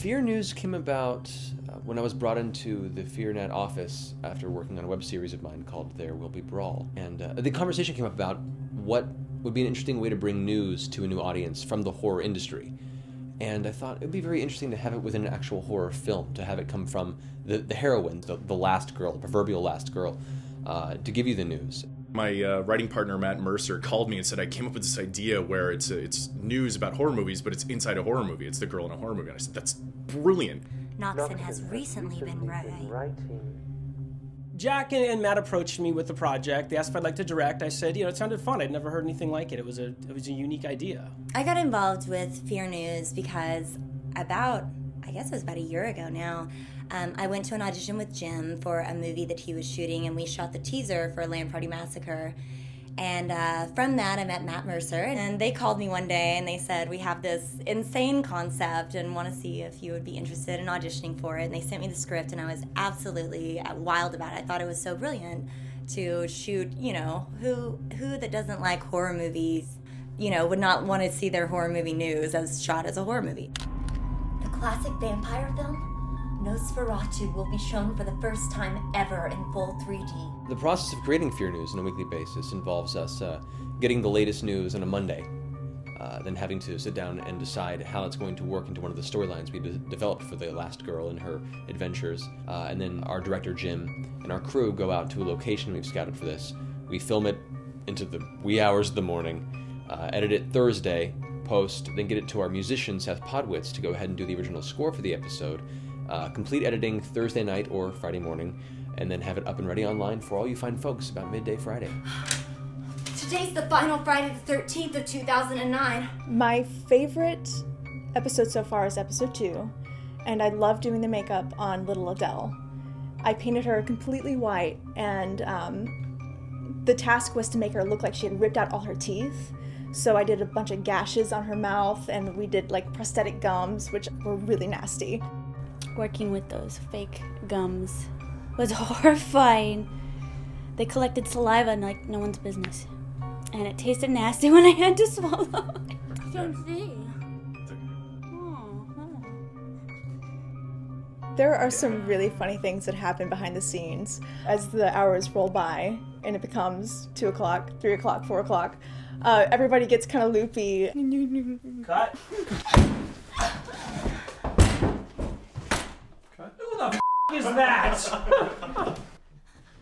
Fear News came about when I was brought into the FEARnet office after working on a web series of mine called There Will Be Brawl. And the conversation came up about what would be an interesting way to bring news to a new audience from the horror industry. And I thought it would be very interesting to have it within an actual horror film, to have it come from the heroine, the last girl, the proverbial last girl, to give you the news. My writing partner, Matt Mercer, called me and said I came up with this idea where it's news about horror movies, but it's inside a horror movie. It's the girl in a horror movie. And I said, that's brilliant. Noxon has recently been writing. Jack and Matt approached me with the project. They asked if I'd like to direct. I said, it sounded fun. I'd never heard anything like it. It was a unique idea. I got involved with Fear News because I guess it was about a year ago now, I went to an audition with Jim for a movie that he was shooting, and we shot the teaser for Land Party Massacre. And from that, I met Matt Mercer, and they called me one day, and they said, we have this insane concept and want to see if you would be interested in auditioning for it. And they sent me the script, and I was absolutely wild about it. I thought it was so brilliant to shoot, who that doesn't like horror movies, would not want to see their horror movie news as shot as a horror movie. The classic vampire film, Nosferatu, will be shown for the first time ever in full 3D. The process of creating Fear News on a weekly basis involves us getting the latest news on a Monday, then having to sit down and decide how it's going to work into one of the storylines we developed for the last girl and her adventures. And then our director, Jim, and our crew go out to a location we've scouted for this. We film it into the wee hours of the morning, edit it Thursday, post, then get it to our musician, Seth Podwitz, to go ahead and do the original score for the episode. Complete editing Thursday night or Friday morning, and then have it up and ready online for all you fine folks about midday Friday. Today's the final Friday the 13th of 2009. My favorite episode so far is episode 2, and I love doing the makeup on little Adele. I painted her completely white, and the task was to make her look like she had ripped out all her teeth. So I did a bunch of gashes on her mouth, and we did prosthetic gums, which were really nasty. Working with those fake gums was horrifying. They collected saliva like no one's business. And it tasted nasty when I had to swallow it. I can't see. There are some really funny things that happen behind the scenes as the hours roll by and it becomes 2 o'clock, 3 o'clock, 4 o'clock. Everybody gets kind of loopy. Cut. Who the is that?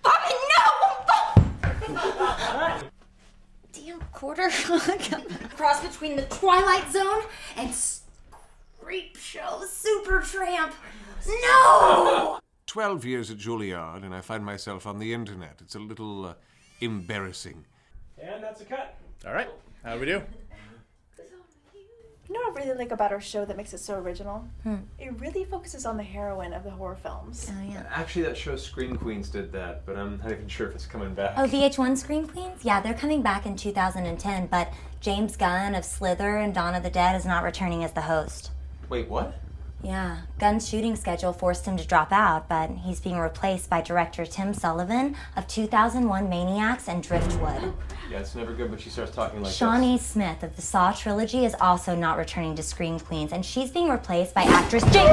Fucking no! Damn quarter. Cross between the Twilight Zone and Creep Show Supertramp. No! 12 years at Juilliard, and I find myself on the internet. It's a little embarrassing. And that's a cut. All right, how do we do? You know what I really like about our show that makes it so original? It really focuses on the heroine of the horror films. Oh, yeah. Actually, that show Scream Queens did that, but I'm not even sure if it's coming back. Oh, VH1 Scream Queens? Yeah, they're coming back in 2010, but James Gunn of Slither and Dawn of the Dead is not returning as the host. Wait, what? Yeah, Gunn's shooting schedule forced him to drop out, but he's being replaced by director Tim Sullivan of 2001 Maniacs and Driftwood. Yeah, it's never good when she starts talking like Shawnee Smith of the Saw trilogy is also not returning to Scream Queens, and she's being replaced by actress Jane...